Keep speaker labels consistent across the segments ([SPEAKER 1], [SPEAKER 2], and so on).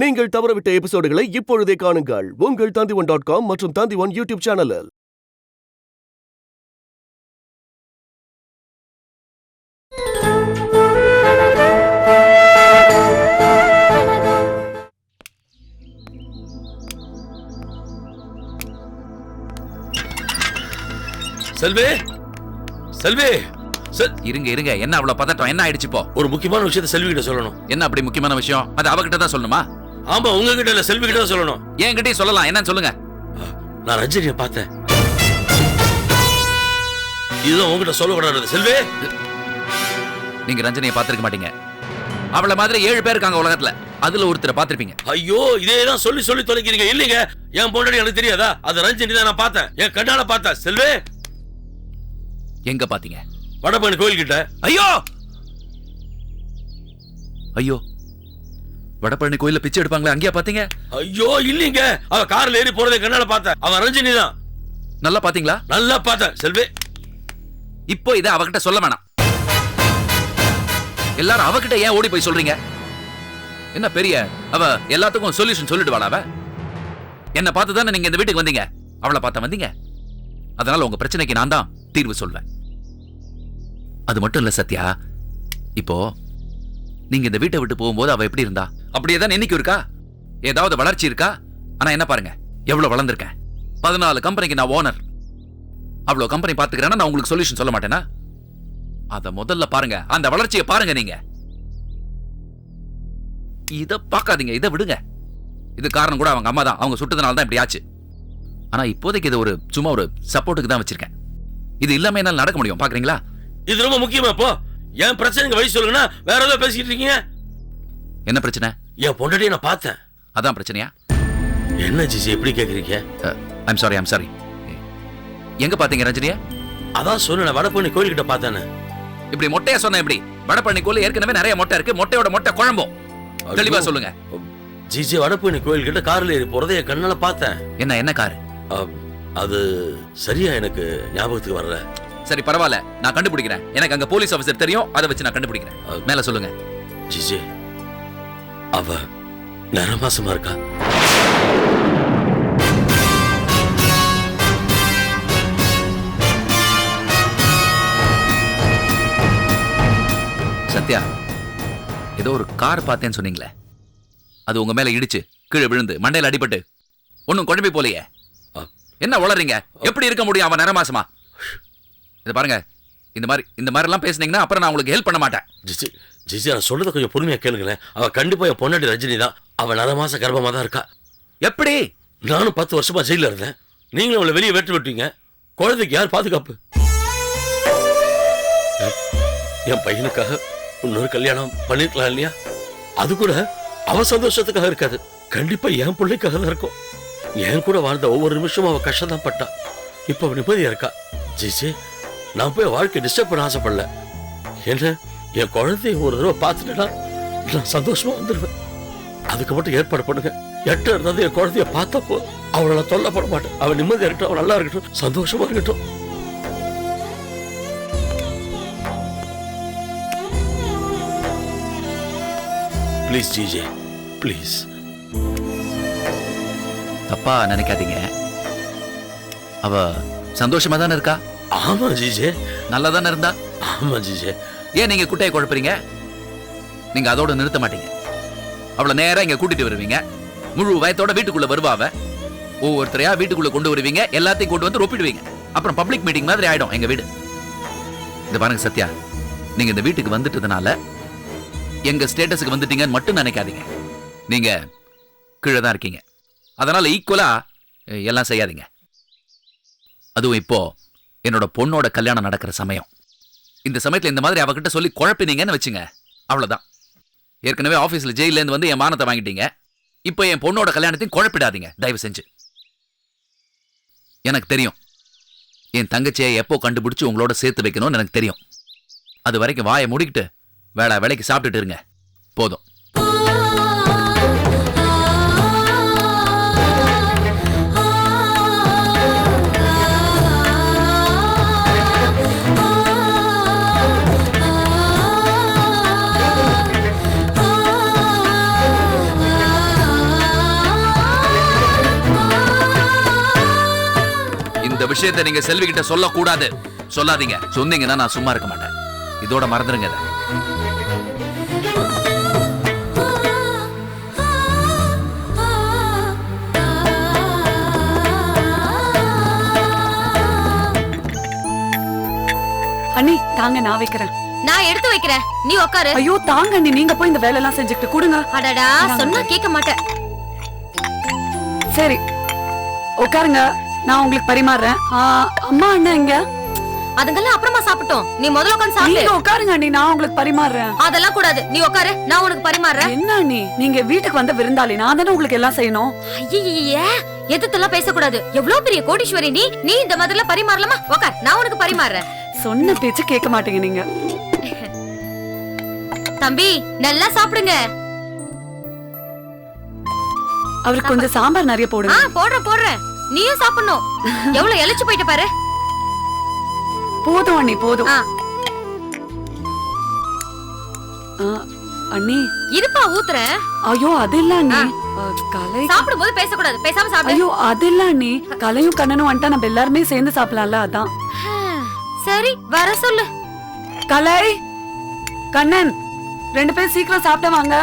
[SPEAKER 1] நீங்கள் தவறவிட்ட எபிசோடுகளை இப்பொழுதே காணுங்கள் உங்கள் Tandivan.com மற்றும் Tandivan யூடியூப் சேனலில்.
[SPEAKER 2] செல்வே, செல்வே,
[SPEAKER 3] இருங்க என்ன அவ்வளவு பதட்டம்? என்ன ஆயிடுச்சு? இப்போ
[SPEAKER 2] ஒரு முக்கியமான விஷயத்தை செல்வி கிட்ட சொல்லணும்.
[SPEAKER 3] என்ன அப்படி முக்கியமான விஷயம்? அது அவகிட்ட தான் சொல்லணுமா?
[SPEAKER 2] ஆமா, உங்ககிட்ட இல்ல, செல்வி கிட்ட தான் சொல்லணும்.
[SPEAKER 3] என்கிட்டயும் சொல்லலாம். என்னன்னு சொல்லுங்க.
[SPEAKER 2] நான் ரஞ்சனியை பார்த்தேன். இதுதான் உங்ககிட்ட சொல்லக்கூடாது. செல்வே,
[SPEAKER 3] நீங்க ரஞ்சனியை பார்த்திருக்க மாட்டீங்க. அவள மாதிரி 7 பேர் இருக்காங்க உலகத்துல. அதுல ஒருத்தரை பார்த்திருப்பீங்க.
[SPEAKER 2] ஐயோ, இதேதான் சொல்லி சொல்லி தொலைக்கிறீங்க. இல்லீங்க, என் பொண்டாட்டி எனக்கு தெரியாதா? அது ரஞ்சனி தான். நான் பார்த்தேன், என் கண்ணால பார்த்தேன். செல்வே,
[SPEAKER 3] எங்க பாத்தீங்க?
[SPEAKER 2] வடபழனி கோயில் கிட்ட.
[SPEAKER 3] ஐயோ ஐயோ, வடபழனி கோயில்ல பிச்சை எடுப்பாங்களே, அங்கேயா பாத்தீங்க?
[SPEAKER 2] ஐயோ இல்லீங்க, அவ கார்ல ஏறி போறதை கண்ணால பார்த்தேன். அவன் ரஞ்சனி தான்.
[SPEAKER 3] நல்லா பாத்தீங்களா?
[SPEAKER 2] நல்லா பார்த்தேன். செல்வே,
[SPEAKER 3] இப்போ இதை அவகிட்ட சொல்ல வேணாம். எல்லாரும் அவகிட்ட ஏன் ஓடி போய் சொல்றீங்க? என்ன பெரிய அவ எல்லாத்துக்கும் சொல்யூஷன் சொல்லிடுவாளா? அவ என்ன பார்த்து தானே நீங்க இந்த வீட்டுக்கு வந்தீங்க. அவளை பார்த்த வந்தீங்க. அதனால உங்க பிரச்சனைக்கு நான் தான் தீர்வு சொல்வேன். அது மட்டும் இல்ல சத்யா, இப்போ நீங்க இந்த வீட்டை விட்டு போகும்போது அவ எப்படி இருந்தா அப்படியே தான் இன்னைக்கு இருக்கா? ஏதாவது வளர்ச்சி இருக்கா? ஆனா என்ன பாருங்க, எவ்வளவு வளர்ந்திருக்கேன். 14 கம்பெனிக்கு நான் ஓனர். அவ்வளவு கம்பெனி பாத்துக்கிறேன்னா நான் உங்களுக்கு சொல்யூஷன் சொல்ல மாட்டேனா? அத முதல்ல பாருங்க, அந்த வளர்ச்சியை பாருங்க. நீங்க இத பாக்காதீங்க, இத விடுங்க. இது காரணம் கூட அவங்க அம்மா தான். அவங்க சுட்டதுனால தான் இப்படி ஆச்சு. ஆனா இப்போதைக்கு இது ஒரு சும்மா ஒரு சப்போர்ட்டுக்கு தான் வச்சிருக்கேன். இது இல்லாம என்னால நடக்க முடியும், பாக்குறீங்களா?
[SPEAKER 2] இது ரொம்ப முக்கியமா. இப்போ என் பிரச்சனைக்கு வழி சொல்லுங்கன்னா வேற ஏதோ பேசிட்டு இருக்கீங்க.
[SPEAKER 3] என்ன பிரச்சனை?
[SPEAKER 2] என் பொண்டாட்டியை நான் பார்த்தேன்.
[SPEAKER 3] அதான் பிரச்சனையா?
[SPEAKER 2] என்ன ஜிஜி எப்படி கேக்குறீங்க?
[SPEAKER 3] I'm sorry. எங்க பாத்தீங்க ரஞ்சனியா?
[SPEAKER 2] அதான் சொன்ன வடபழனி கோயில் கிட்ட பார்த்தேன்னு.
[SPEAKER 3] இப்படி மொட்டையா சொன்ன எப்படி? வடபழனி கோயில் ஏற்கனவே நிறைய மொட்டை இருக்கு. மொட்டையோட மொட்டை குழம்பும். தெளிவா சொல்லுங்க.
[SPEAKER 2] ஜிஜி, வடபழனி கோயில் கிட்ட கார்ல ஏறி போறதை என் கண்ணால பார்த்தேன்.
[SPEAKER 3] என்ன காரு?
[SPEAKER 2] அது சரியா எனக்கு ஞாபகத்துக்கு வரல.
[SPEAKER 3] சரி பரவாயில்ல, நான் கண்டுபிடிக்கிறேன். எனக்கு அங்க போலீஸ் ஆபீசர் தெரியும், அதை வச்சு நான் கண்டுபிடிக்கிறேன். மேல சொல்லுங்க.
[SPEAKER 2] ஜிஜி, அவ நரமாசமா இருக்கா.
[SPEAKER 3] சத்யா, ஏதோ ஒரு கார் பார்த்தேன்னு சொன்னீங்களே, அது உங்க மேல இடிச்சு கீழே விழுந்து மண்டையில அடிபட்டு ஒன்னும் குழம்பி போலையே. என்ன உளறீங்க? எப்படி இருக்க முடியும் அவன் நரமாசமா? இதை பாருங்க, இந்த மாதிரி எல்லாம் பேசுனீங்கன்னா அப்புறம் நான் உங்களுக்கு ஹெல்ப் பண்ண மாட்டேன்.
[SPEAKER 2] ஜிஜி, நான் சொல்றதை கொஞ்சம் பொறுமையா கேளுங்களேன். அவ கண்டிப்பா என் பொண்டாட்டி ரஜினி தான். அவ 9 மாச கர்ப்பமா தான் இருக்கா.
[SPEAKER 3] எப்படி?
[SPEAKER 2] நானும் 10 வருஷமா ஜெயில இருந்தேன். நீங்களும் அவளை வெளியே வெட்டு விட்டீங்க. குழந்தைக்கு யார் பாதுகாப்பு? என் பையனுக்காக இன்னொரு கல்யாணம் பண்ணிருக்கலாம் இல்லையா? அது கூட அவ சந்தோஷத்துக்காக இருக்காது. கண்டிப்பா என் பிள்ளைக்காக தான் இருக்கும். என் கூட வாழ்ந்த ஒவ்வொரு நிமிஷமும் அவ கஷ்டம் தான் பட்டா. இப்ப அவ நிம்மதியா இருக்கா. ஜிஜி, நான் போய் வாழ்க்கை டிஸ்டர்ப் பண்ண ஆசைப்படல. என்ன, என் குழந்தைய ஒரு தடவை பார்த்துட்டா நான் சந்தோஷமா வந்துடுவேன். அதுக்கு மட்டும் ஏற்பாடு பண்ணுங்க. எட்ட இருந்தாலும் என் குழந்தைய பார்த்தப்போ அவளை தொல்லப்பட மாட்டேன். அவன் நிம்மதியா இருக்கட்டும், அவன் நல்லா இருக்கட்டும், சந்தோஷமா இருக்கட்டும். Please GJ, please.
[SPEAKER 3] தப்பா நினைக்காதீங்க. அவ சந்தோஷமா தானே இருக்கா?
[SPEAKER 2] ஆமா ஜிஜே.
[SPEAKER 3] நல்லா தானே இருந்தா?
[SPEAKER 2] ஆமா ஜிஜே.
[SPEAKER 3] ஏன் நீங்க குட்டையை குழப்பறீங்க? நீங்க அதோட நிறுத்த மாட்டீங்க. அவளை நேரா இங்க கூட்டிட்டு வருவீங்க. முழு வயத்தோட வீட்டுக்குள்ள வருவாவ. ஒவ்வொருத்தரையா வீட்டுக்குள்ள கொண்டு வருவீங்க. எல்லாத்தையும் கொண்டு வந்து ஒப்பிடுவீங்க. அப்புறம் பப்ளிக் மீட்டிங் மாதிரி ஆயிடும் எங்க வீடு. இந்த பாருங்க சத்யா, நீங்க இந்த வீட்டுக்கு வந்துட்டதுனால எங்க ஸ்டேட்டஸுக்கு வந்துட்டீங்கன்னு மட்டும் நினைக்காதீங்க. நீங்க கீழே தான் இருக்கீங்க. அதனால ஈக்குவலா எல்லாம் செய்யாதீங்க. அதுவும் இப்போ என்னோட பொண்ணோட கல்யாணம் நடக்கிற சமயம். இந்த சமயத்துல இந்த மாதிரி அவகிட்ட சொல்லி குழப்பினீங்கன்னு வச்சுங்க, அவ்வளவுதான். ஏற்கனவே ஆபீஸ்ல ஜெயில இருந்து வந்து என் மானத்தை வாங்கிட்டீங்க. இப்போ என் பொண்ணோட கல்யாணத்தையும் குழப்பிடாதீங்க தயவு செஞ்சு. எனக்கு தெரியும் என் தங்கச்சியை எப்போ கண்டுபிடிச்சு உங்களோட சேர்த்து வைக்கணும்னு எனக்கு தெரியும். அது வரைக்கும் வாயை முடிக்கிட்டு வேலைக்கு சாப்பிட்டுட்டு இருங்க, போதும். விஷயத்தை நீங்க செல்வி கிட்ட சொல்லக்கூடாது. சொல்லாதீங்க. சொன்னீங்கன்னா நான் சும்மா இருக்க மாட்டேன். இதோட மறந்துடுங்க இதை.
[SPEAKER 4] அண்ணி தாங்க, நான் வைக்கிறேன்.
[SPEAKER 5] நான் எடுத்து வைக்கிறேன், நீ உட்காரு.
[SPEAKER 4] ஐயோ தாங்க அண்ணி, நீங்க போய் இந்த வேலை எல்லாம் செஞ்சுக்கிட்டு கொடுங்க.
[SPEAKER 5] அடடா, சொன்னா கேட்க மாட்டேன்.
[SPEAKER 4] சரி உட்காருங்க, நான் உங்களுக்கு பரிமாறுறேன். அம்மா அண்ணா இங்க?
[SPEAKER 5] அதுங்கெல்லாம் அப்புறமா சாப்பிட்டோம், நீ முதல்ல உட்கார்ந்து சாப்பிடு.
[SPEAKER 4] நீங்க உட்காருங்க அண்ணி, நான் உங்களுக்கு பரிமாறுறேன்.
[SPEAKER 5] அதெல்லாம் கூடாது, நீ உட்காரு, நான் உனக்கு பரிமாறுறேன்.
[SPEAKER 4] என்ன அண்ணி, நீங்க வீட்டுக்கு வந்த விருந்தாளி, நான் தானே உங்களுக்கு எல்லாம் செய்யணும்.
[SPEAKER 5] ஐயே, எதுத்தெல்லாம் பேசக்கூடாது. எவ்வளவு பெரிய கோடீஸ்வரி நீ, நீ இந்த மாதிரிலாம் பரிமாறலாமா? உட்கார், நான் உனக்கு பரிமாறுறேன்.
[SPEAKER 4] சொன்ன பேச்சு கேட்க மாட்டீங்க நீங்க.
[SPEAKER 5] தம்பி நல்லா சாப்பிடுங்க.
[SPEAKER 4] அவருக்கு கொஞ்சம் சாம்பார் நிறைய போடுங்க.
[SPEAKER 5] போடுறேன். நீயும் சாப்பிடணும். எவ்வளவு இழைச்சு போயிட்டு பாரு.
[SPEAKER 4] போதும் அண்ணி, போதும். அண்ணி
[SPEAKER 5] இருப்பா, ஊத்துறேன்.
[SPEAKER 4] ஐயோ அது இல்ல அண்ணி, கலை
[SPEAKER 5] சாப்பிடும் போது பேசக்கூடாது, பேசாம சாப்பிடு.
[SPEAKER 4] ஐயோ அது இல்ல அண்ணி, கலையும் கண்ணனும் வந்துட்டா நம்ம எல்லாருமே சேர்ந்து சாப்பிடலாம்ல, அதான்.
[SPEAKER 5] சரி, வர சொல்லு.
[SPEAKER 4] கலை, கண்ணன், 2 பேரும் சீக்கிரம் சாப்பிட வாங்க.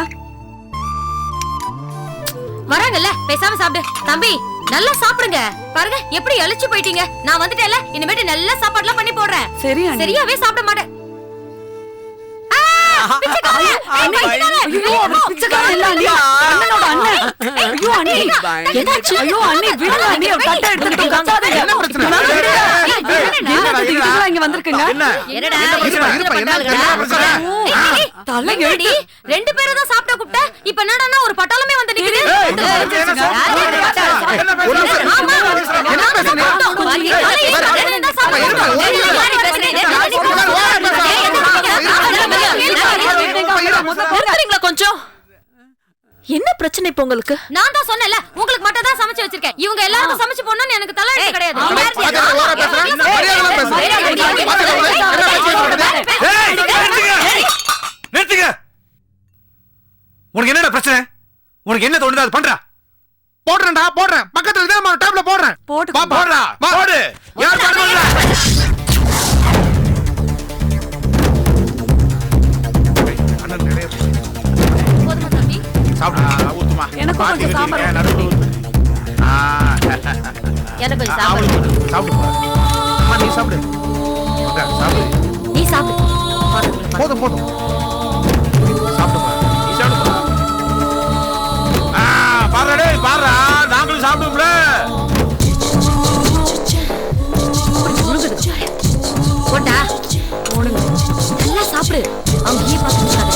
[SPEAKER 5] வராங்கல்ல, பேசாம சாப்பிடு. தம்பி நல்லா சாப்பிடுங்க. பாருங்க எப்படி இழைச்சு போயிட்டீங்க. நான் வந்துட்டேன்ல, இனிமேட்டு நல்ல சாப்பாடுலாம் பண்ணி போடுறேன்.
[SPEAKER 4] சரி
[SPEAKER 5] சரியாவே சாப்பிட மாட்டேன். ரெண்டு பேரும் தான் சாப்பிட கூப்பிட்ட, இப்ப என்னடா ஒரு பட்டாளமே வந்து நிக்குது.
[SPEAKER 6] கொஞ்சம் என்ன பிரச்சனை இப்ப உங்களுக்கு?
[SPEAKER 5] நான் தான் சொன்னேன்ல, உங்களுக்கு மட்டும் தான் சமைச்சு வச்சிருக்கேன். இவங்க எல்லாரும் சமைச்சு போடணும்னு எனக்கு தலையெழுத்து கிடையாது.
[SPEAKER 7] நிறுத்துங்க. உனக்கு என்னடா பிரச்சனை? உனக்கு என்ன தோணுது அது பண்றா? போடுறேன்டா, போடுறேன். பக்கத்துல இதே டேப்ல போடுறேன். போடுறா, போடு. யார் பண்ணுவா? அண்ணன் நிறைய
[SPEAKER 5] போதுமா தம்பி?
[SPEAKER 7] சாப்பிடு. ஊத்துமா.
[SPEAKER 4] எனக்கு கொஞ்சம் சாம்பார்
[SPEAKER 7] நடுவுல ஊத்து.
[SPEAKER 5] எனக்கு கொஞ்சம் சாப்பாடு.
[SPEAKER 7] சாப்பிடு. அம்மா நீ சாப்பிடு. ஓகே, சாப்பிடு.
[SPEAKER 5] நீ சாப்பிடு.
[SPEAKER 7] போதும் போதும். சாப்பிடுமா. நீ சாப்பிடுமா. பாருடா டேய், பாருடா. நாங்களும் சாப்பிடுவோம்ல.
[SPEAKER 5] போடா. போடுங்க. நல்லா சாப்பிடு. அங்கேயே பார்த்துக்காத.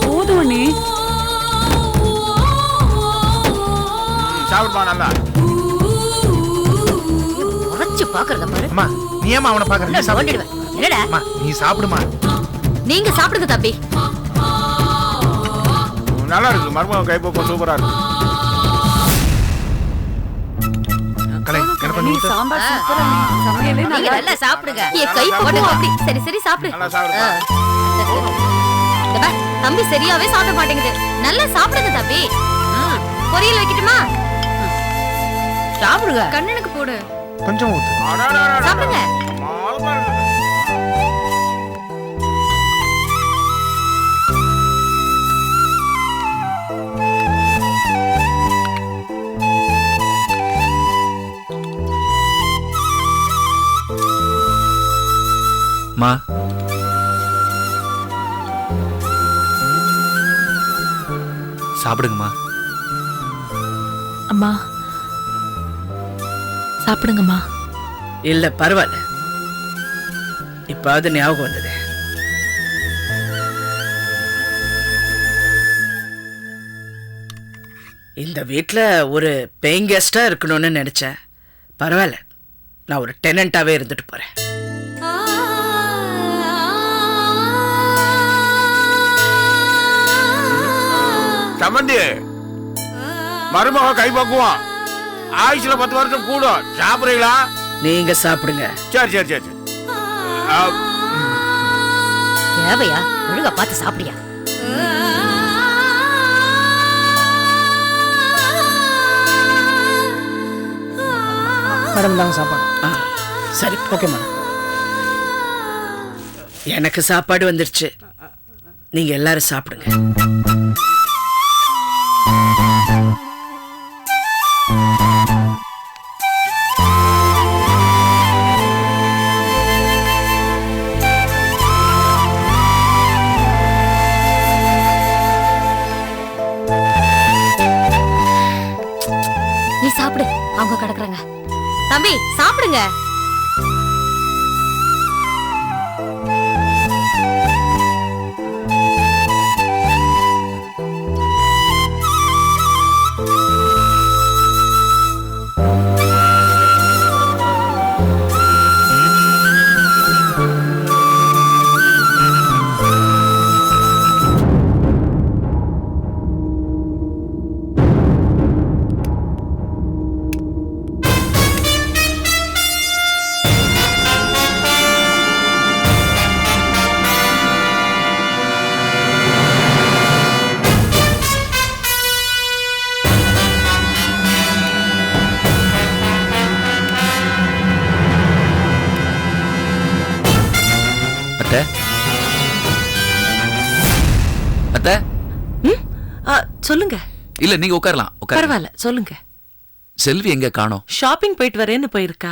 [SPEAKER 4] போதும் அண்ணி.
[SPEAKER 7] சாப்பிடுமா நல்லா.
[SPEAKER 5] உரைச்சு பாக்குறத பாரு.
[SPEAKER 7] அம்மா நீ ஏமா அவனை பாக்குற? நீ சாப்பிடு.
[SPEAKER 5] என்னடா?
[SPEAKER 7] அம்மா நீ சாப்பிடுமா.
[SPEAKER 5] நீங்க சாப்பிடுங்க தம்பி.
[SPEAKER 7] நல்லா இருக்கு. மர்மம் கைப்போக்கம் சூப்பரா இருக்கு. கலை என்ன பண்ணு?
[SPEAKER 4] சாம்பார் சூப்பரா இருக்கு. சமையலே
[SPEAKER 5] நீங்க நல்லா சாப்பிடுங்க. என் கை போடுங்க அப்படி. சரி சரி சாப்பிடு.
[SPEAKER 7] நல்லா சாப்பிடு.
[SPEAKER 5] இந்த பார், தம்பி சரியாவே சாப்பிட மாட்டேங்குது. நல்லா சாப்பிடுங்க தம்பி. பொரியல் வைக்கட்டுமா? சாப்பிடுங்க. கண்ணனுக்கு போடு.
[SPEAKER 7] கொஞ்சம் ஊத்து.
[SPEAKER 5] சாப்பிடுங்க.
[SPEAKER 7] மா சாப்பிடுங்கம்மா.
[SPEAKER 6] அம்மா சாப்பிடுங்கம்மா.
[SPEAKER 8] இல்ல பரவாயில்ல, இப்பாவது ஞாபகம் வந்தது. இந்த வீட்டில் ஒரு பேயிங் கெஸ்டா இருக்கணும்னு நினைச்சேன். பரவாயில்ல, நான் ஒரு டெனண்டாவே இருந்துட்டு போறேன்.
[SPEAKER 7] சம்மந்தி மருமக கை பக்குவோம். ஆயுஷ்ல 10 வருஷம் கூடும். சாப்பிடுறீங்களா?
[SPEAKER 8] நீங்க சாப்பிடுங்க.
[SPEAKER 7] சரி சரி சரி.
[SPEAKER 5] தேவையா? ஒழுங்கா பார்த்து சாப்பிடியா?
[SPEAKER 9] மேடம் தாங்க சாப்பாடு.
[SPEAKER 8] சரி
[SPEAKER 9] ஓகே மேடம்.
[SPEAKER 8] எனக்கு சாப்பாடு வந்துருச்சு, நீங்க எல்லாரும் சாப்பிடுங்க.
[SPEAKER 5] நீ சாப்பிடு, அவங்க கிடக்குறாங்க. தம்பி சாப்பிடுங்க.
[SPEAKER 3] அத்தை,
[SPEAKER 6] சொல்லுங்க.
[SPEAKER 3] இல்ல நீங்க உட்காரலாம்.
[SPEAKER 6] பரவாயில்ல, சொல்லுங்க.
[SPEAKER 3] செல்வி எங்க காணோம்?
[SPEAKER 6] ஷாப்பிங் போயிட்டு வரேன்னு போயிருக்கா.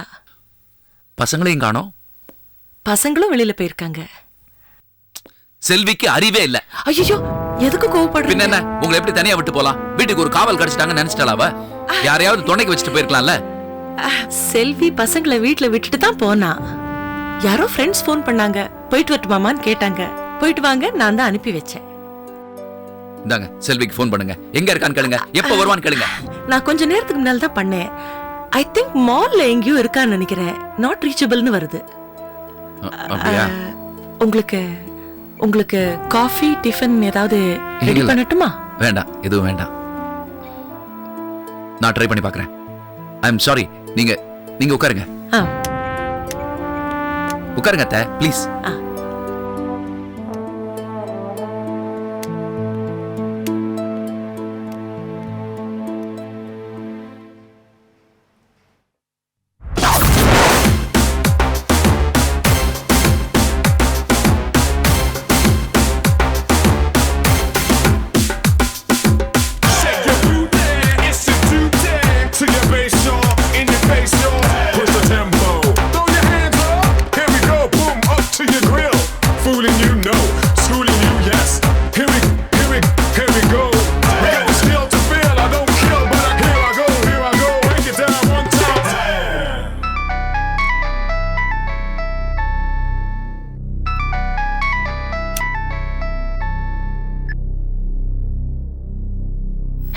[SPEAKER 3] பசங்களையும் காணோம்.
[SPEAKER 6] பசங்களும் வெளியில போயிருக்காங்க.
[SPEAKER 3] செல்விக்கு அறிவே இல்ல.
[SPEAKER 6] ஐயோ, எதுக்கு கோவப்படுறீங்க?
[SPEAKER 3] பின்ன என்ன, உங்களை எப்படி தனியா விட்டு போலாம்? வீட்டுக்கு ஒரு காவல் கிடைச்சிட்டாங்கன்னு நினைச்சிட்டாளா அவ? யாரையாவது துணைக்கு வச்சுட்டு போயிருக்கலாம்ல.
[SPEAKER 6] செல்வி பசங்களை வீட்டுல விட்டுட்டு தான் போனா. யாரோ ஃப்ரெண்ட்ஸ் ஃபோன் பண்ணாங்க, போயிட்டு வரட்டுமாமான்னு கேட்டாங்க. போயிட்டு வாங்க, நான் தான் அனுப்பி வச்சேன்.
[SPEAKER 3] இந்தாங்க, செல்விக்கு ஃபோன் பண்ணுங்க. எங்க இருக்கான்னு கேளுங்க, எப்ப வருவான்னு கேளுங்க.
[SPEAKER 6] நான் கொஞ்ச நேரத்துக்கு முன்னால தான் பண்ணேன். ஐ திங்க் மால்ல எங்கேயோ இருக்கான்னு நினைக்கிறேன். நாட் ரீச்சபிள்னு வருது.
[SPEAKER 3] அப்படியா?
[SPEAKER 6] உங்களுக்கு உங்களுக்கு காஃபி டிஃபன் ஏதாவது ரெடி பண்ணட்டுமா?
[SPEAKER 3] வேண்டாம், எதுவும் வேண்டாம். நான் ட்ரை பண்ணி பார்க்கறேன். ஐ அம் சாரி. நீங்க உட்காருங்க. உட்காருங்க அத்தை, ப்ளீஸ்.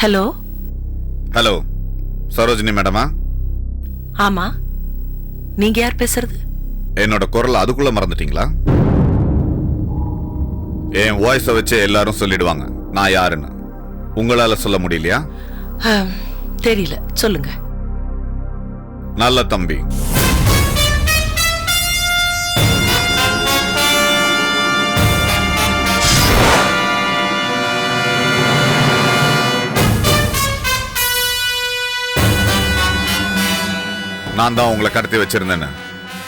[SPEAKER 6] ஹலோ.
[SPEAKER 7] ஹலோ, சரோஜினி மேடமா?
[SPEAKER 6] ஆமா, நீங்க யார் பேசுறது?
[SPEAKER 7] என்னோட குரல் அதுக்குள்ள மறந்துட்டீங்களா? என் வாய்ஸை வச்சு எல்லாரும் சொல்லிடுவாங்க நான் யாருன்னு. உங்களால சொல்ல முடியலையா?
[SPEAKER 6] தெரியல, சொல்லுங்க.
[SPEAKER 7] நல்ல தம்பி. நான் தான் உங்களை கடத்தி வச்சிருந்தேன்னு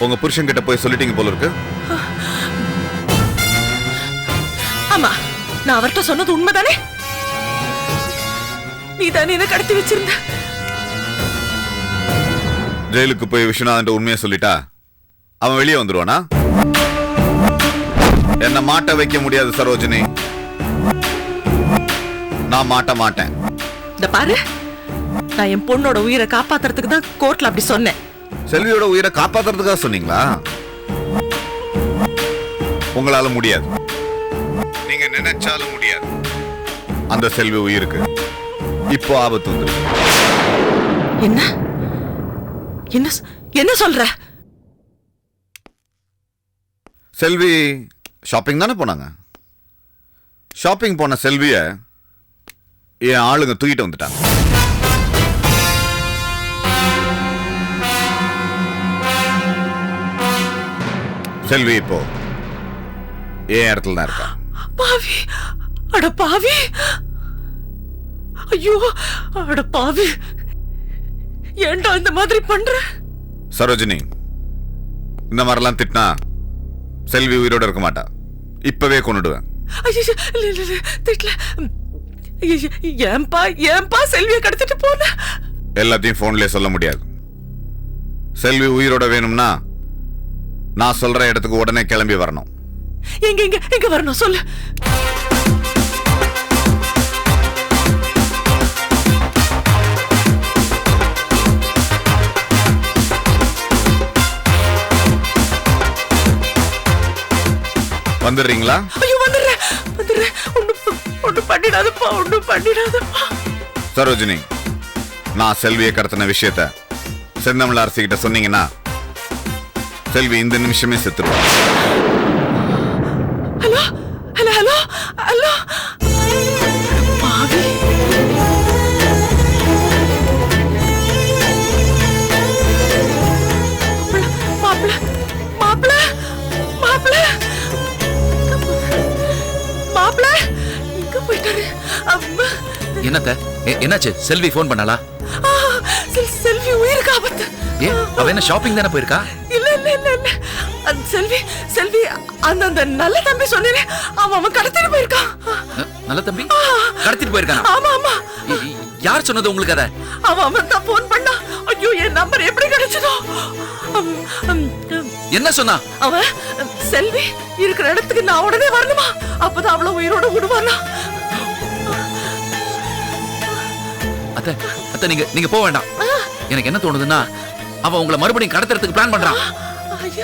[SPEAKER 7] உங்க புருஷன் கிட்ட போய் சொல்லிட்டீங்க போல இருக்கு.
[SPEAKER 6] ஆமா, நான் அவர்கிட்ட சொன்னது உண்மைதானே? நீ தானே என்ன கடத்தி வச்சிருந்த?
[SPEAKER 7] ஜெயிலுக்கு போய் விஸ்வநாதன் உண்மையை சொல்லிட்டா அவன் வெளியே வந்துருவானா? என்ன மாட்ட வைக்க முடியாது சரோஜினி. நான் மாட்ட மாட்டேன்.
[SPEAKER 6] இந்த பாரு, நான் என் பொண்ணோட உயிரை காப்பாத்துறதுக்கு தான் கோர்ட்ல அப்படி சொன்னேன்.
[SPEAKER 7] செல்வியோட உயிரை காப்பாத்துறதுக்காக சொன்னீங்களா? உங்களால முடியாது. நீங்க நினைச்சாலும் முடியாது. அந்த செல்வி உயிருக்கு இப்போ ஆபத்து வந்துருக்கு.
[SPEAKER 6] என்ன என்ன என்ன சொல்ற?
[SPEAKER 7] செல்வி ஷாப்பிங் தானே போனாங்க. ஷாப்பிங் போன செல்விய என் ஆளுங்க தூக்கிட்டு வந்துட்டாங்க. செல்வி இப்போ என் இடத்துல தான் இருக்கா.
[SPEAKER 6] பாவி, அட பாவி, ஐயோ, அட பாவி, ஏன்டா இந்த மாதிரி பண்ற?
[SPEAKER 9] சரோஜினி, இந்த மாதிரிலாம் திட்டினா செல்வி உயிரோட இருக்க மாட்டா. இப்பவே கொண்டுடுவேன்.
[SPEAKER 6] ஐயோ, இல்ல இல்ல இல்ல, திட்டல. ஐயோ, ஏன்பா செல்வியை கடத்திட்டு போன?
[SPEAKER 9] எல்லாத்தையும் போன்லயே சொல்ல முடியாது. செல்வி உயிரோட வேணும்னா நான் சொல்ற இடத்துக்கு உடனே கிளம்பி வரணும்.
[SPEAKER 6] எங்க வரணும் சொல்லு.
[SPEAKER 9] வந்துடுறீங்களா?
[SPEAKER 6] ஐயோ, வந்துடுறேன். ஒண்ணும் பண்ணிடாதப்பா.
[SPEAKER 9] சரோஜினி, நான் செல்வியை கடத்தின விஷயத்த செந்தமிழ் அரசி கிட்ட சொன்னீங்கன்னா செல்வி இந்த நிமிஷமே செத்துருவா.
[SPEAKER 6] Hello hello hello hello. பாவி. மாப்பிள்ள எங்க போயிட்டாரு?
[SPEAKER 3] என்னத்த என்னாச்சு? செல்வி ஃபோன் பண்ணாளா?
[SPEAKER 6] செல்வி உயிருக்கு ஆபத்து.
[SPEAKER 3] ஏன் அவ என்ன ஷாப்பிங் தானே போயிருக்கா?
[SPEAKER 6] இல்ல அந்த செல்வி அந்த நல்ல தம்பி சொன்னேனே, அவன் கடத்திட்டு போயிருக்கான்.
[SPEAKER 3] நல்ல தம்பி கடத்திட்டு போயிருக்கானா?
[SPEAKER 6] ஆமா.
[SPEAKER 3] யார் சொன்னது உங்களுக்கு அத?
[SPEAKER 6] அவன் தான் போன் பண்ணா. ஐயோ, என் நம்பர் எப்படி கிடைச்சதோ?
[SPEAKER 3] என்ன சொன்னா?
[SPEAKER 6] அவன் செல்வி இருக்கிற இடத்துக்கு நான் உடனே வரணுமா, அப்பதான் அவளை உயிரோட விடுவானா.
[SPEAKER 3] அத்த நீங்க போக வேண்டாம். எனக்கு என்ன தோணுதுன்னா, அவ உங்களை மறுபடியும் கடத்துறதுக்கு பிளான் பண்றான்.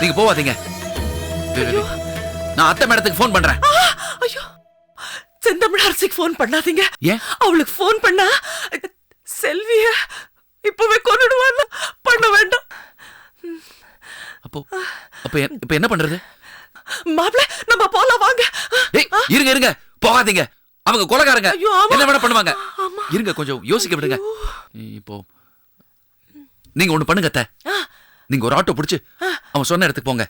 [SPEAKER 3] நீங்க போவாதீங்க. நான் அத்தை மேடத்துக்கு போன் பண்றேன்.
[SPEAKER 6] ஐயோ, செந்தமிழ் அரசிக்கு போன் பண்ணாதீங்க.
[SPEAKER 3] ஏன்?
[SPEAKER 6] அவளுக்கு போன் பண்ணா செல்விய இப்பவே கொன்னுடுவாங்க. பண்ண வேண்டாம்.
[SPEAKER 3] அப்ப என்ன பண்றது?
[SPEAKER 6] மாப்ள, நம்ம போலாம் வாங்க.
[SPEAKER 3] இருங்க போகாதீங்க. அவங்க கொலைகாரங்க. என்ன வேணா பண்ணுவாங்க.
[SPEAKER 6] ஆமா.
[SPEAKER 3] இருங்க, கொஞ்சம் யோசிக்க விடுங்க. இப்போ நீங்க ஒண்ணு பண்ணுங்க அத்தை. நீங்க ஒரு ஆட்டோ பிடிச்சு அவன் சொன்ன இடத்துக்கு போங்க.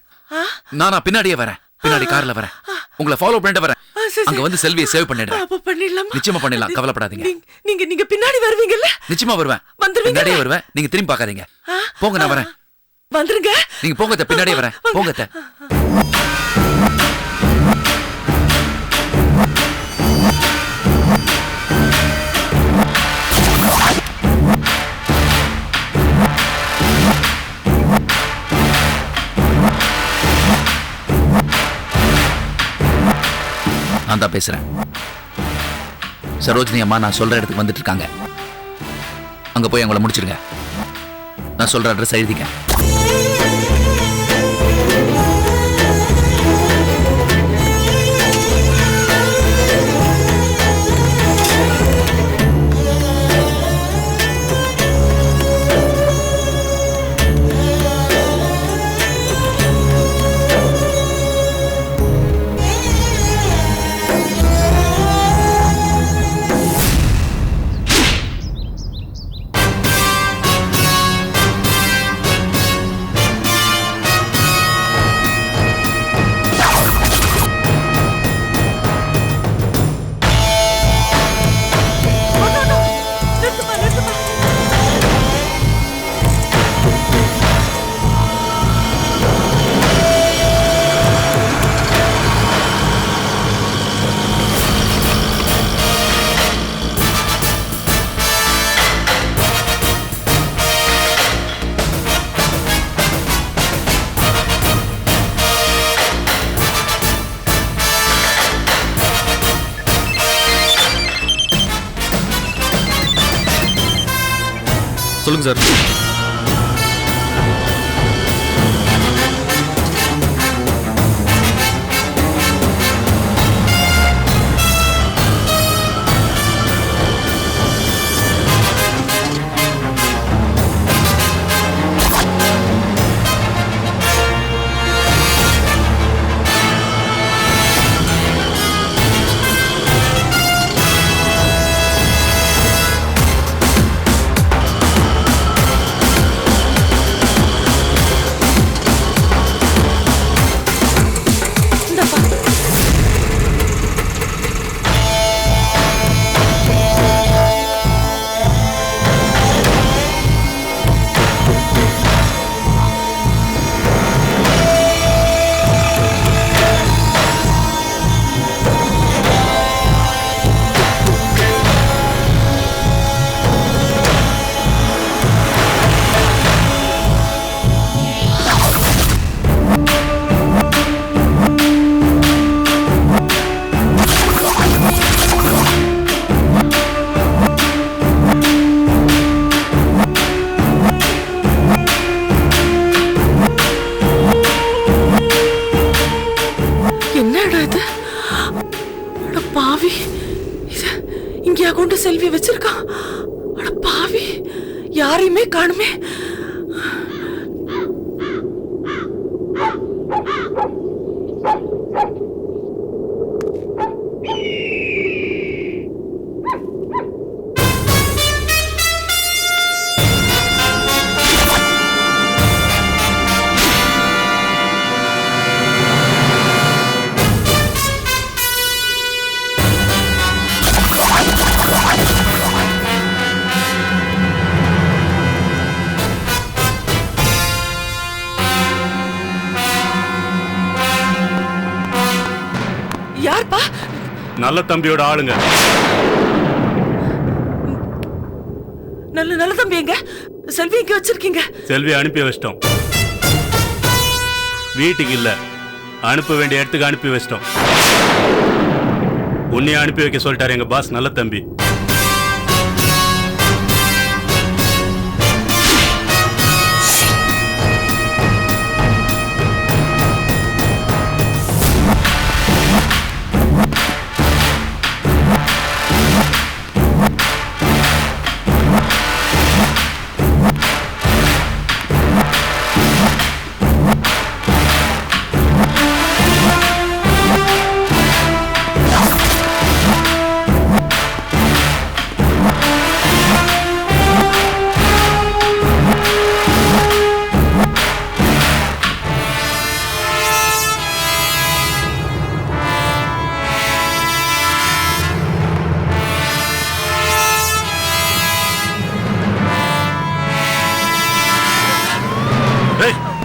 [SPEAKER 3] நானா பின்னாடியே வரேன். பின்னாடி கார்ல வரேன். உங்களை ஃபாலோ பண்ணிட்டு வரேன். அங்க வந்து செல்வியை சேவ் பண்ணிடுறேன்.
[SPEAKER 6] அப்ப பண்ணிடலாம்.
[SPEAKER 3] நிச்சயமா பண்ணிடலாம், கவலைப்படாதீங்க.
[SPEAKER 6] நீங்க பின்னாடி வருவீங்கல்ல?
[SPEAKER 3] நிச்சயமா வருவேன். பின்னாடியே வருவேன். நீங்க திரும்பி பார்க்காதீங்க. போங்க, நான் வரேன்.
[SPEAKER 6] வந்துருங்க.
[SPEAKER 3] நீங்க போங்க அத்தை, பின்னாடியே வரேன். போங்க அத்தை. நான் தான் பேசுறேன். சரோஜினி அம்மா நான் சொல்ற இடத்துக்கு வந்துட்டு இருக்காங்க. அங்க போய் அவங்கள முடிச்சிருங்க. நான் சொல்ற அட்ரஸ் எழுதிக்க.
[SPEAKER 10] சொல்லுங்க சார்.
[SPEAKER 6] பாவி, இங்கயா கொண்டு செல்வி வச்சிருக்கான்? அட பாவி, யாரையுமே காணுமே. யார்ப்பா?
[SPEAKER 10] நல்ல தம்பியோட ஆளுங்க.
[SPEAKER 6] நல்ல தம்பி எங்க? செல்வி எங்க வச்சிருக்கீங்க?
[SPEAKER 10] செல்வி அனுப்பி வச்சிட்டோம். வீட்டுக்கு இல்ல, அனுப்ப வேண்டிய இடத்துக்கு அனுப்பி வச்சிட்டோம். உன்னைய அனுப்பி வைக்க சொல்லிட்டாரு எங்க பாஸ் நல்ல தம்பி.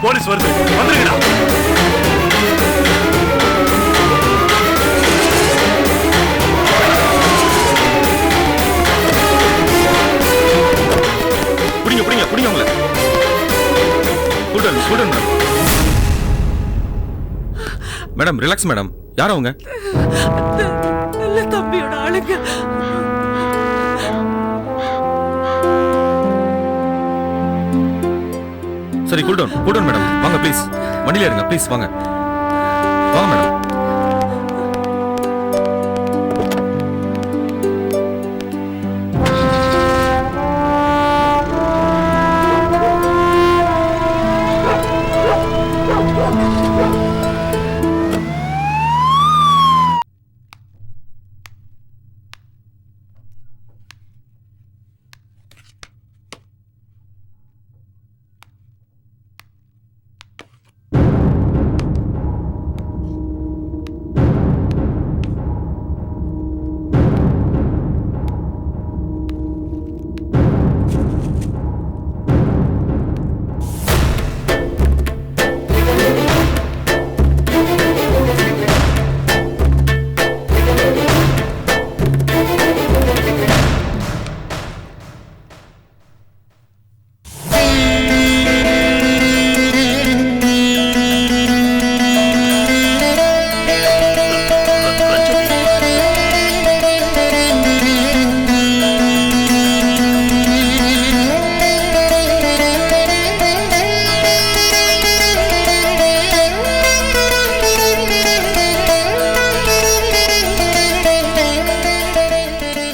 [SPEAKER 10] போலீஸ் வருது, வந்துருங்கடா.
[SPEAKER 9] புடிங்க புடிங்க புடிங்க உங்களை. கூடன் மேடம், ரிலாக்ஸ் மேடம். யார் அவங்க?
[SPEAKER 6] நல்ல தம்பியோட ஆளுங்க.
[SPEAKER 9] சரி, கூடன் மேடம், வாங்க ப்ளீஸ். வண்டியில இருங்க ப்ளீஸ், வாங்க மேடம்.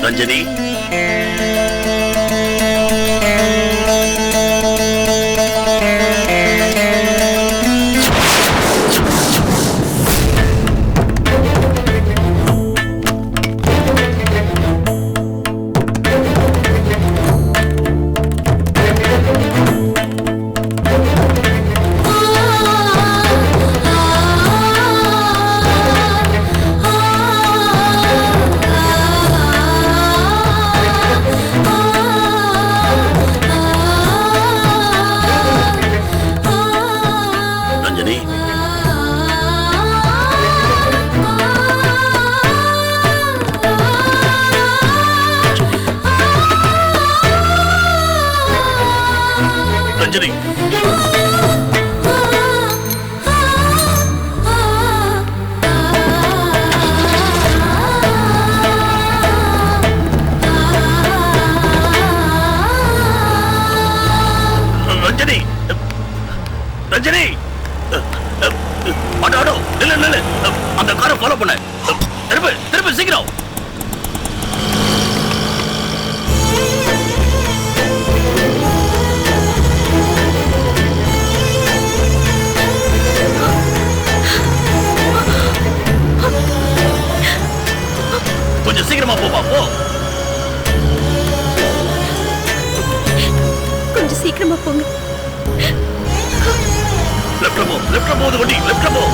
[SPEAKER 2] ரஞ்சனி, ரஞ்சனி, ரஞ்சனி, ரஞ்சனி, ஆட்டோ நில்லு, அந்த காரை ஃபாலோ பண்ண. திரும்ப சீக்கிரம். சீக்கிரமா போமா போ.
[SPEAKER 5] கொஞ்சம் சீக்கிரமா போங்க.
[SPEAKER 2] லெஃப்ட்ல போகுது வண்டி, லெஃப்ட்ல போ.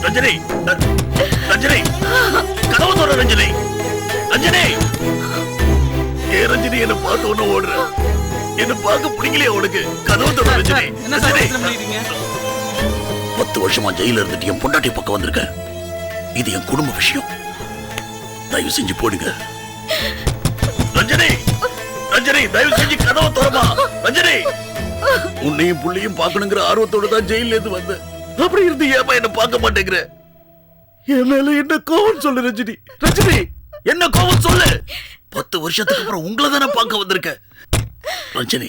[SPEAKER 2] ரஞ்சனி, ரஞ்சனி, கதவு தோற ரஞ்சனி, ரஞ்சனி. ஏ ரஞ்சனி, என்ன பார்த்து ஒண்ணு ஓடுற, என்ன பார்க்க பிடிக்கலையா உனக்கு? கதவு தோற ரஞ்சனி. 10 வருஷமா ஜெயில இருந்துட்டு என் பொண்டாட்டி பக்கம் வந்திருக்க. இது என் குடும்ப விஷயம். தயவு செஞ்சு போடுங்க. ரஞ்சனி, ரஞ்சனி, தயவு செஞ்சு கதவு தோறமா. ரஞ்சனி, உன்னையும் புள்ளையும் பார்க்கணுங்கிற ஆர்வத்தோட தான் ஜெயில இருந்து வந்த. அப்படி இருந்து ஏமா என்ன பார்க்க மாட்டேங்கிற? என் மேல என்ன கோவம் சொல்லு ரஞ்சினி. ரஞ்சினி, என்ன கோவம் சொல்லு. 10 வருஷத்துக்கு அப்புறம் உங்களை தானே பார்க்க வந்திருக்க. ரஞ்சினி,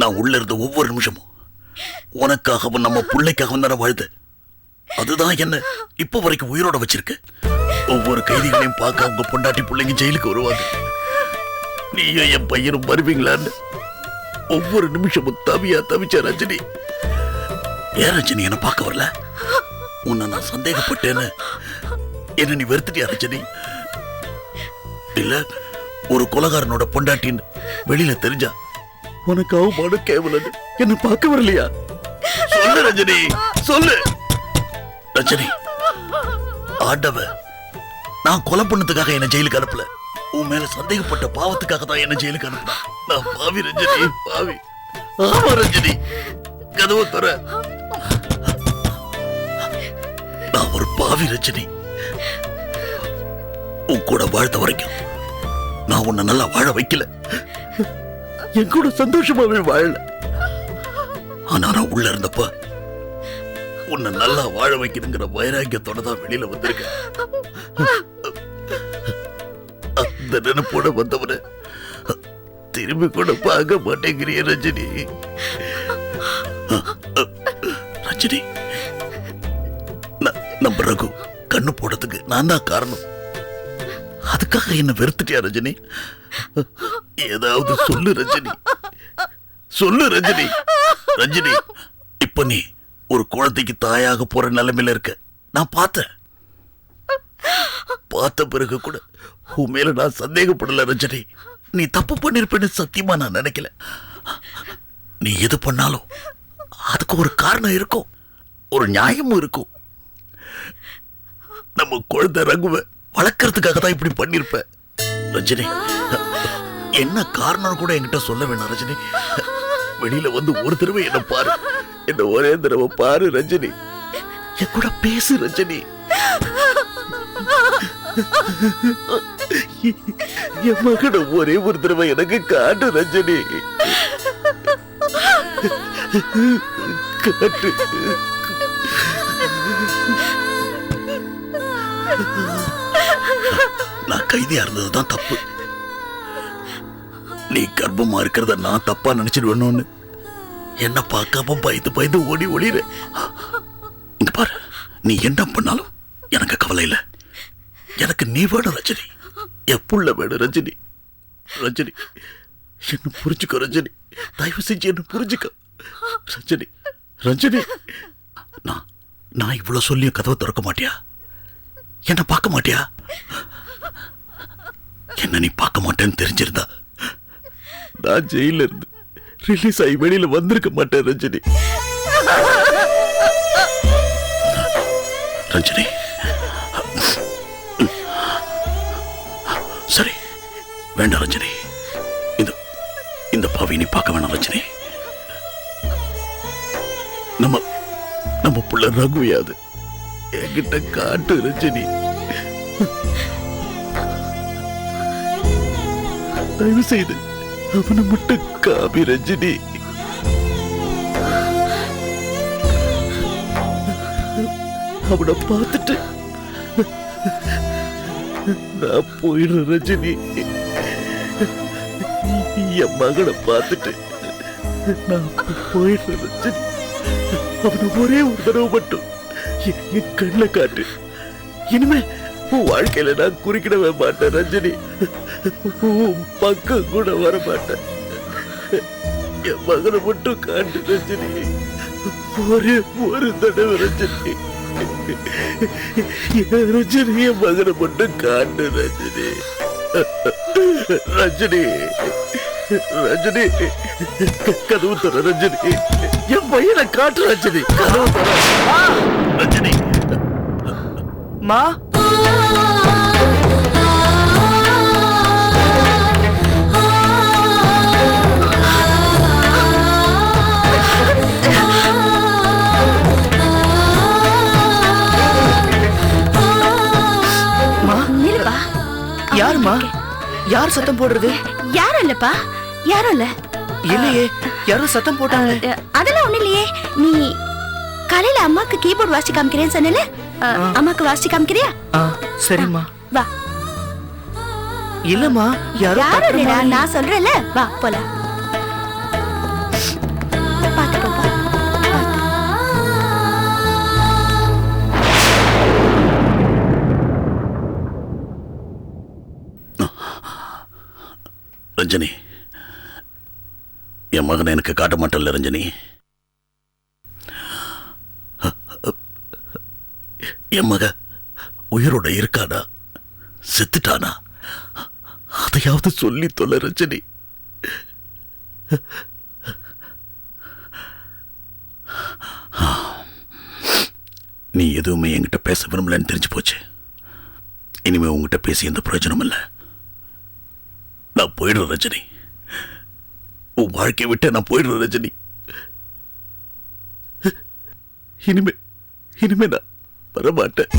[SPEAKER 2] நான் உள்ள இருந்த ஒவ்வொரு நிமிஷமும் உனக்காகவும் நம்ம பிள்ளைக்காகவும் தானே வாழ்ந்து. அதுதான் என்ன இப்ப வரைக்கும் உயிரோட வச்சிருக்கு. ஒவ்வொரு கைதிகளையும் பார்க்க அவங்க பொண்டாட்டி பிள்ளைங்க ஜெயிலுக்கு வருவாங்க. நீயும் என் பையனும் வருவீங்களான்னு ஒவ்வொரு நிமிஷமும் தவிச்ச ரஞ்சினி. ஏன் ரஜினி என்ன பார்க்க வரல? உன்னை நான் சந்தேகப்பட்டேன்னு என்ன நீ வெறுத்துட்டியா ரஜினி? இல்ல ஒரு கொலகாரனோட பொண்டாட்டின்னு வெளியில தெரிஞ்சா உனக்கு அவமான கேவலன்னு என்ன பார்க்க வரலையா? சொல்லு ரஜினி, சொல்லு. ரஜினி, ஆண்டவ நான் கொலை பண்ணதுக்காக என்ன ஜெயிலுக்கு அனுப்பல. உன் மேல சந்தேகப்பட்ட பாவத்துக்காக தான் என்ன ஜெயிலுக்கு அனுப்பினா. நான் பாவி ரஜினி, பாவி. ஆமா ரஜினி, கதவு தர. நான் ஒரு பாவி ரஜினி. உன் கூட வாழ்த்த வரைக்கும் நான் உன்னை நல்லா வாழ வைக்கல. என் கூட சந்தோஷமாவே வாழல. ஆனா நான் உள்ள இருந்தப்ப உன்னை நல்லா வாழ வைக்கணுங்கிற வைராக்கியத்தோட தான் வெளியில வந்திருக்கேன். அந்த நினைப்போட வந்தவன திரும்பி கூட பார்க்க மாட்டேங்கிறிய ரஜினி. ரஜினி, நம்ம ரகு கண்ணு போடுறதுக்கு நான் தான் காரணம். அதுக்காக என்ன வெறுத்துட்டியா ரஜினி? ஏதாவது சொல்லு ரஜினி, சொல்லு ரஜினி. ரஜினி, இப்ப நீ ஒரு குழந்தைக்கு தாயாக போற நிலைமையில இருக்க. நான் பார்த்த பிறகு கூட உன் மேல நான் சந்தேகப்படல ரஜினி. நீ தப்பு பண்ணிருப்பேன்னு சத்தியமா நான் நினைக்கல. நீ எது பண்ணாலும் அதுக்கு ஒரு காரணம் இருக்கும், ஒரு நியாயமும் இருக்கும். நம்ம குழந்தை ரகுவை வளர்க்கறதுக்காக தான் இப்படி பண்ணிருப்ப ரஜினி. என்ன காரணம் கூட என்கிட்ட சொல்ல வேணாம் ரஜினி. வெளியில வந்து ஒரு தடவை என்ன பாரு, என்ன ஒரே தடவை பாரு ரஜினி. என் கூட பேசு ரஜினி. என் மகனை ஒரே ஒரு தடவை எனக்கு காட்டு ரஜினி, காட்டு. நான் கைதியா இருந்ததுதான் தப்பு. நீ கர்ப்பமா இருக்கிறத நான் தப்பா நினைச்சிடுவேணும்னு என்ன பார்க்காம பயந்து ஓடி ஓடிடு. இங்க பாரு, நீ என்ன பண்ணாலும் எனக்கு கவலை இல்லை. எனக்கு நீ வேணும் ரஜினி, எப்புள்ள வேணும் ரஜினி. ரஜினி, என்ன புரிஞ்சுக்கோ ரஜினி, தயவு செஞ்சு என்ன புரிஞ்சுக்கோ ரஜினி. ரஜினி, நான் இவ்வளவு சொல்லியும் கதவை திறக்க மாட்டியா? என்ன பார்க்க மாட்டியா? என்ன நீ பார்க்க மாட்டேன்னு தெரிஞ்சிருந்தா நான் ஜெயில இருந்து ரிலீஸ் ஆகி வெளியில வந்திருக்க மாட்டேன் ரஜினி. ரஜினி, சரி வேண்டாம் ரஜினி. இந்த பாவி நீ பார்க்க வேணாம் ரஜினி. நம்ம புள்ள ரகுயாது என்கிட்ட காட்டு ரஜினி. தயவு செய்து அவனை மட்டும் காமி ரஜினி. அவனை பார்த்துட்டு நான் போயிடுறேன் ரஜினி. என் மகனை பார்த்துட்டு நான் போயிடுறேன் ரஜினி. அவனை ஒரே ஒரு தடவை மட்டும் என் கண்ணில் காட்டு. இனிமே உன் வாழ்க்கையில நான் குறுக்கிடவே மாட்டேன் ரஜினி. உன் பக்கம் கூட வர மாட்டேன். என் மகனை மட்டும் காட்டு ரஜினி. ஒரே ஒரு தடவை ரஜினி. ரஜினி என் மகனை மட்டும் காட்டு ரஜினி. ரஜினி ரஜினி கதவு தர ரஜினி. என் பையனை காட்டு ரஜினி. கதவு தர ரஜினி.
[SPEAKER 8] மா யாருமா? யார் சத்தம் போடுறது?
[SPEAKER 5] யாரும் இல்லப்பா, யாரும் இல்ல.
[SPEAKER 8] இல்லையே, யாரும் சத்தம் போட்டாங்க.
[SPEAKER 5] அதெல்லாம் ஒண்ணு இல்லையே. நீ காலையில அம்மாக்கு கீபோர்ட் வாசிச்சு காமிக்கிறேன்னு சொன்னல, அம்மாக்கு வாசிச்சு காமிக்கிறியா?
[SPEAKER 8] சரிம்மா.
[SPEAKER 5] வா.
[SPEAKER 8] இல்லம்மா,
[SPEAKER 5] யாரும் இல்லடா, நான் சொல்றேன்ல. வா போலாம். பாத்துக்கோப்பா.
[SPEAKER 2] ரஞ்சனி, என் மகனை எனக்கு காட்ட மாட்டேன்ல ரஞ்சனி. என் மக உயிரோட இருக்கானா செத்துட்டானா அதையாவது சொல்லி தொல்ல ரஞ்சனி. நீ எதுவுமே என்கிட்ட பேச விரும்பலன்னு தெரிஞ்சு போச்சு. இனிமே உங்ககிட்ட பேசி எந்த பிரயோஜனம் இல்லை. நான் போயிடுறேன் ரஜினி. உன் வாழ்க்கையை விட்டு நான் போயிடுறேன் ரஜினி. இனிமே நான் வரமாட்டேன்.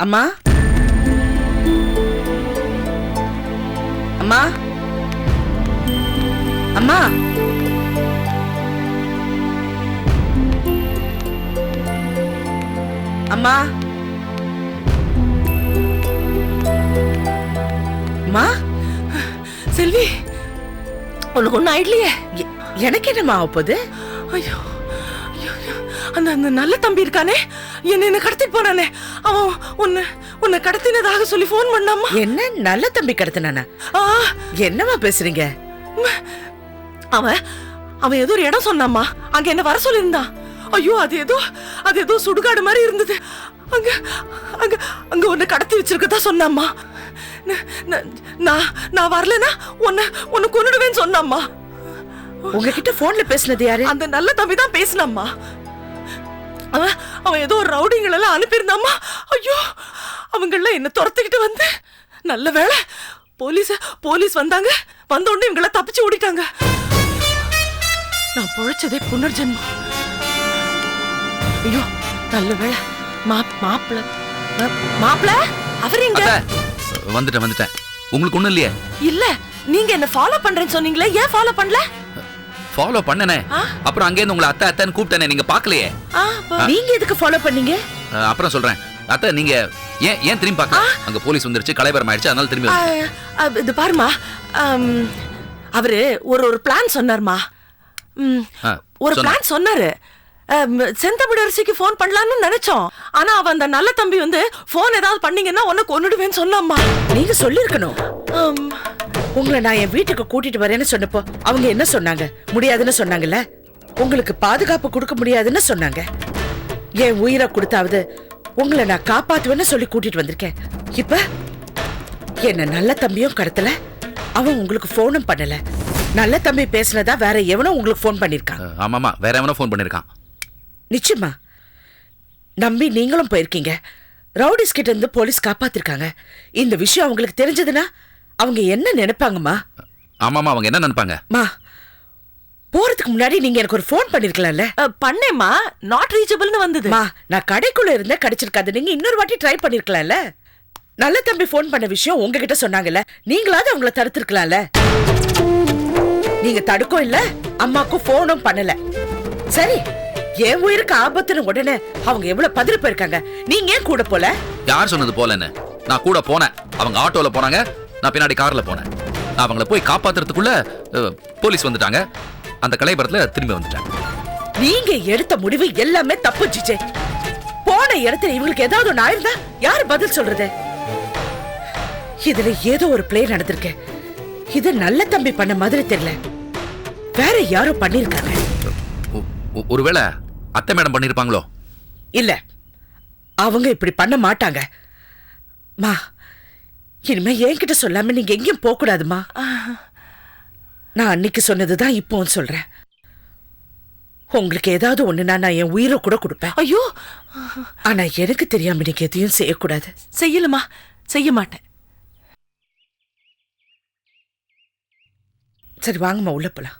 [SPEAKER 8] அம்மா, அம்மா, அம்மா, அம்மா, அம்மா.
[SPEAKER 6] செல்வி, உனக்கு ஒன்னும் ஆயிடலையே?
[SPEAKER 8] எனக்கு என்னம்மா ஆகுது?
[SPEAKER 6] ஐயோ, அந்த அந்த நல்ல தம்பி இருக்கானே, என்ன கடத்திட்டு போனானே, அவன் உன்னை கடத்தினதாக சொல்லி போன் பண்ணாமா.
[SPEAKER 8] என்ன நல்ல தம்பி கடத்தினானா? என்னம்மா பேசுறீங்க?
[SPEAKER 6] அவன் ஏதோ ஒரு இடம் சொன்னாமா, அங்க என்ன வர சொல்லியிருந்தான். ஐயோ, அது ஏதோ சுடுகாடு மாதிரி இருந்தது. அங்க அங்க அங்க உன்னை கடத்தி வச்சிருக்கதா சொன்னாமா. நான் வரலனா உன்னை கொன்னுடுவேன்னு சொன்னாமா.
[SPEAKER 8] உங்ககிட்ட போன்ல பேசினது யாரு?
[SPEAKER 6] அந்த நல்ல தம்பி தான் பேசினாமா. அவன் ஏதோ ஒரு ரவுடிங்கள் எல்லாம் அனுப்பியிருந்தாமா. ஐயோ, அவங்கள என்ன துரத்துக்கிட்டு வந்து, நல்ல வேளை போலீஸ் வந்தாங்க. வந்த உடனே இவங்கள தப்பிச்சு ஓடிட்டாங்க. நான் பொழைச்சதே புனர்ஜென்மம். ஐயோ, நல்ல வேளை. மாப்பிள அவர் எங்க?
[SPEAKER 3] வந்துட்டேன். உங்களுக்கு ஒண்ணும் இல்லையே?
[SPEAKER 6] இல்ல, நீங்க என்ன ஃபாலோ பண்றேன்னு சொன்னீங்களே, ஏன் ஃபாலோ பண்ணல?
[SPEAKER 3] ஃபாலோ பண்ணனே, அப்புறம் அங்கே இருந்து உங்களை அத்தைன்னு கூப்பிட்டேனே, நீங்க பாக்கலையே.
[SPEAKER 8] நீங்க எதுக்கு ஃபாலோ பண்ணீங்க?
[SPEAKER 3] அப்புறம் சொல்றேன். அத்தை, நீங்க ஏன் திரும்பி பார்க்க? அங்க போலீஸ் வந்துருச்சு, கலைவரம் ஆயிடுச்சு, அதனால திரும்பி
[SPEAKER 6] இது பாருமா, அவரு ஒரு பிளான் சொன்னார்மா. ஒரு பிளான் சொன்னாரு. செந்தமிழரசிக்கு போன் பண்ணலாம்னு நினைச்சோம். ஆனா அவன் அந்த நல்ல தம்பி வந்து போன் ஏதாவது பண்ணீங்கன்னா உன்னை கொன்னுடுவேன்னு சொன்னாம்மா.
[SPEAKER 8] நீங்க சொல்லிருக்கணும். உங்களை நான் என் வீட்டுக்கு கூட்டிட்டு வரேன்னு சொன்னப்போ அவங்க என்ன சொன்னாங்க? முடியாதுன்னு சொன்னாங்கல்ல. உங்களுக்கு பாதுகாப்பு கொடுக்க முடியாதுன்னு சொன்னாங்க. என் உயிரை கொடுத்தாவது உங்களை நான் காப்பாத்துவேன்னு சொல்லி கூட்டிட்டு வந்திருக்கேன். இப்ப என்ன நல்ல தம்பியும் கடத்தல, அவன் உங்களுக்கு போனும் பண்ணல. நல்ல தம்பி பேசினதா வேற எவனோ உங்களுக்கு போன் பண்ணிருக்கான்.
[SPEAKER 3] ஆமாமா, வேற எவனோ போன் பண்ணிருக்கான்.
[SPEAKER 8] நிச்சயமா நம்பி நீங்களும் போயிருக்கீங்க. ரவுடிஸ் கிட்ட இருந்து போலீஸ் காப்பாத்திருக்காங்க. இந்த விஷயம் அவங்களுக்கு தெரிஞ்சதுன்னா அவங்க என்ன நினைப்பாங்கம்மா?
[SPEAKER 3] ஆமாமா, அவங்க என்ன நினைப்பாங்க?
[SPEAKER 8] போறதுக்கு முன்னாடி நீங்க எனக்கு ஒரு போன் பண்ணிருக்கலாம்ல.
[SPEAKER 6] பண்ணேம்மா, நாட் ரீச்சபிள்னு வந்தது.
[SPEAKER 8] நான் கடைக்குள்ள இருந்தே கிடைச்சிருக்காது. நீங்க இன்னொரு வாட்டி ட்ரை பண்ணிருக்கலாம்ல. நல்ல தம்பி போன் பண்ண விஷயம் உங்ககிட்ட சொன்னாங்கல்ல, நீங்களாவது அவங்கள தடுத்திருக்கலாம்ல. நீங்க தடுக்கும் இல்ல, அம்மாக்கும் போனும் பண்ணல. சரி, என் உயிருக்கு ஆபத்துன்னு உடனே அவங்க எவ்வளவு பதறி போயிருக்காங்க. நீங்க ஏன் கூட போல?
[SPEAKER 3] யார் சொன்னது போலன்னு? நான் கூட போனேன். அவங்க ஆட்டோல போனாங்க, நான் பின்னாடி கார்ல போனேன். நான் அவங்கள போய் காப்பாத்துறதுக்குள்ள போலீஸ் வந்துட்டாங்க. அந்த கலைபரத்துல திரும்பி வந்துட்டாங்க.
[SPEAKER 8] நீங்க எடுத்த முடிவு எல்லாமே தப்பு ஜிஜே. போன இடத்துல இவங்களுக்கு ஏதாவது ஒண்ணு ஆயிருந்தா யாரு பதில் சொல்றது? இதுல ஏதோ ஒரு பிளே நடந்திருக்கு. இது நல்ல தம்பி பண்ண மாதிரி தெரியல, வேற யாரோ பண்ணிருக்காங்க.
[SPEAKER 3] ஒருவேளை அத்தை மேடம் பண்ணிருப்பாங்களோ?
[SPEAKER 8] இல்ல, அவங்க இப்படி பண்ண மாட்டாங்க. மா, இனிமே என்கிட்ட சொல்லாம நீங்க எங்கேயும் போக கூடாதுமா. நான் அன்னைக்கு சொன்னதுதான் இப்பவும் சொல்றேன். உங்களுக்கு ஏதாவது ஒண்ணுனா நான் என் உயிரை கூட கொடுப்பேன்.
[SPEAKER 6] ஐயோ,
[SPEAKER 8] ஆனா எனக்கு தெரியாம நீங்க எதையும் செய்யக்கூடாது.
[SPEAKER 6] செய்யலமா, செய்ய மாட்டேன்.
[SPEAKER 8] சரி வாங்கம்மா, உள்ள போலாம்.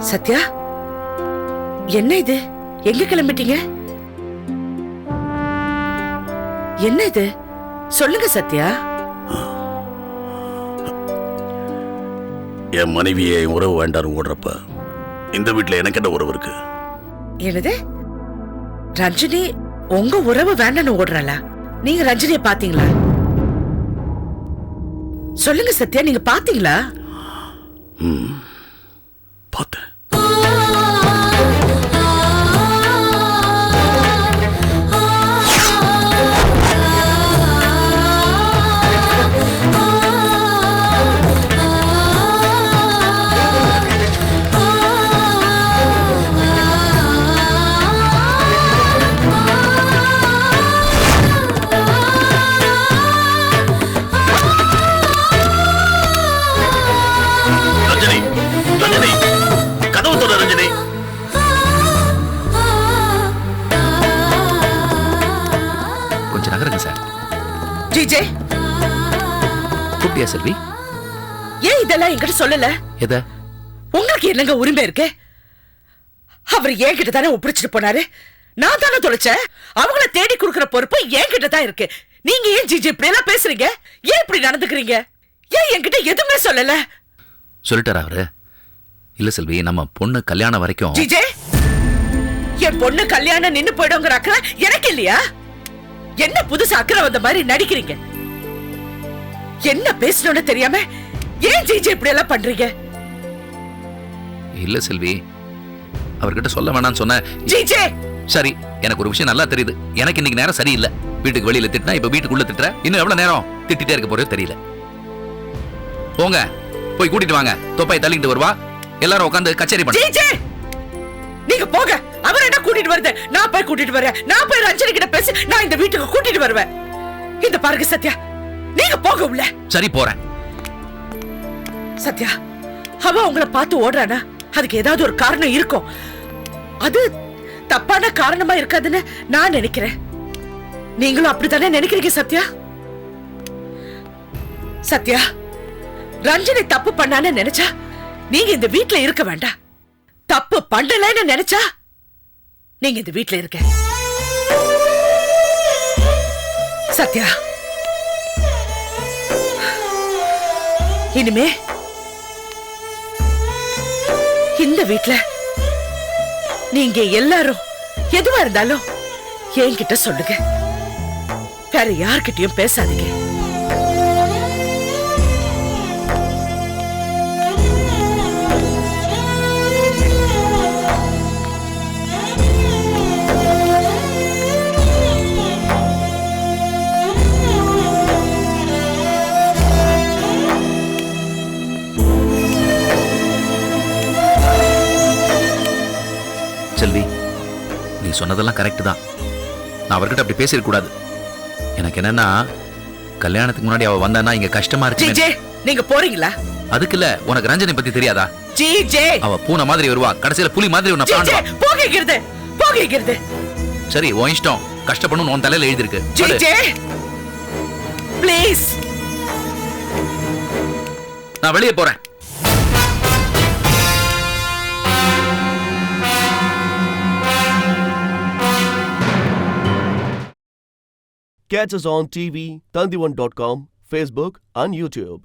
[SPEAKER 8] சத்யா, என்ன இது? எங்க கிளம்பிட்டீங்க? என்ன இது? சொல்லுங்க சத்யா.
[SPEAKER 2] என் மனைவியை உறவு வேண்டாம் ஓடுறப்ப இந்த வீட்டுல எனக்கு என்ன உறவு இருக்கு?
[SPEAKER 8] என்னது? ரஞ்சினி உங்க உறவு வேண்டான்னு ஓடுறாளா? நீங்க ரஞ்சினிய பாத்தீங்களா? சொல்லுங்க சத்யா, நீங்க பாத்தீங்களா?
[SPEAKER 2] பார்த்தேன். செல்வி,
[SPEAKER 8] ஏன் இதெல்லாம் என்கிட்ட சொல்லல?
[SPEAKER 3] எத?
[SPEAKER 8] உங்களுக்கு என்னங்க உரிமை இருக்கு? அவர் என்கிட்ட தானே ஒப்படைச்சிட்டு போனாரு. நான் தானே தொலைச்சேன். அவங்கள தேடி கொடுக்கிற பொறுப்பு என்கிட்ட தான் இருக்கு. நீங்க ஏன் ஜிஜி இப்படி எல்லாம் பேசுறீங்க? ஏன் இப்படி நடந்துக்கிறீங்க? ஏன் என்கிட்ட எதுவுமே சொல்லல?
[SPEAKER 3] சொல்லிட்டாரா அவரு? இல்ல செல்வி, நம்ம பொண்ணு கல்யாணம் வரைக்கும்.
[SPEAKER 8] ஜிஜே, என் பொண்ணு கல்யாணம் நின்னு போயிடுங்கிற அக்கறை எனக்கு இல்லையா? என்ன புதுசா அக்கறை வந்த மாதிரி நடிக்கிறீங்க? என்ன பேசணும்னு தெரியாம ஏன் ஜிஜே இப்படி எல்லாம் பண்றீங்க?
[SPEAKER 3] இல்ல செல்வி, அவர்கிட்ட சொல்ல வேணாம்னு சொன்ன.
[SPEAKER 8] ஜிஜே,
[SPEAKER 3] சரி, எனக்கு ஒரு விஷயம் நல்லா தெரியுது. எனக்கு இன்னைக்கு நேரம் சரியில்லை. வீட்டுக்கு வெளியில திட்டினா இப்ப வீட்டுக்குள்ள திட்டுற. இன்னும் எவ்வளவு நேரம் திட்டிட்டே இருக்க போறதோ தெரியல. போங்க, போய் கூட்டிட்டு வாங்க. தொப்பையை தள்ளிட்டு வருவா. எல்லாரும் உட்காந்து கச்சேரி பண்ணு.
[SPEAKER 8] ஜிஜே, நீங்க போங்க. அவர் என்ன கூட்டிட்டு வருது? நான் போய் கூட்டிட்டு வரேன். நான் போய் ரஞ்சனி கிட்ட பேசி நான் இந்த வீட்டுக்கு கூட்டிட்டு வருவேன். இந்த பாருங்க சத்யா, நீங்க போக உள்ள.
[SPEAKER 3] சரி, போறேன்.
[SPEAKER 8] சத்யா, அவ உங்களை பார்த்து ஓடுறானா? அதுக்கு ஏதாவது ஒரு காரணம் இருக்கும். அது தப்பான காரணமா இருக்காதுன்னு நான் நினைக்கிறேன். நீங்களும் அப்படித்தானே நினைக்கிறீங்க சத்யா? சத்யா, ரஞ்சனி தப்பு பண்ணான்னு நினைச்சா நீங்க இந்த வீட்டுல இருக்க வேண்டாம். தப்பு பண்ணலன்னு நினைச்சா நீங்க இந்த வீட்டுல இருக்க. சத்யா, இனிமே இந்த வீட்டுல நீங்க எல்லாரும் எதுவா இருந்தாலும் என்கிட்ட சொல்லுங்க. வேற யார்கிட்டயும் பேசாதீங்க.
[SPEAKER 3] சொன்னதெல்லாம் கரெக்ட் தான். நான் அவர்கிட்ட அப்படி பேசிருக்க கூடாது. எனக்கு என்னன்னா கல்யாணத்துக்கு முன்னாடி அவ வந்தானா இங்க கஷ்டமா இருக்கு.
[SPEAKER 8] ஜே நீங்க போறீங்களா?
[SPEAKER 3] அதுக்கு இல்ல, உனக்கு ரஞ்சனை பத்தி தெரியாதா?
[SPEAKER 8] ஜே
[SPEAKER 3] அவ பூனை மாதிரி வருவா, கடைசியில புலி மாதிரி உன்னை பாண்டுவா.
[SPEAKER 8] போகிறது
[SPEAKER 3] சரி உன் இஷ்டம். கஷ்டப்படணும் உன் தலையில எழுதிருக்கு.
[SPEAKER 8] J please.
[SPEAKER 3] நான் வெளியே போறேன்.
[SPEAKER 1] Catch us on TV, Tandivan.com, Facebook and YouTube.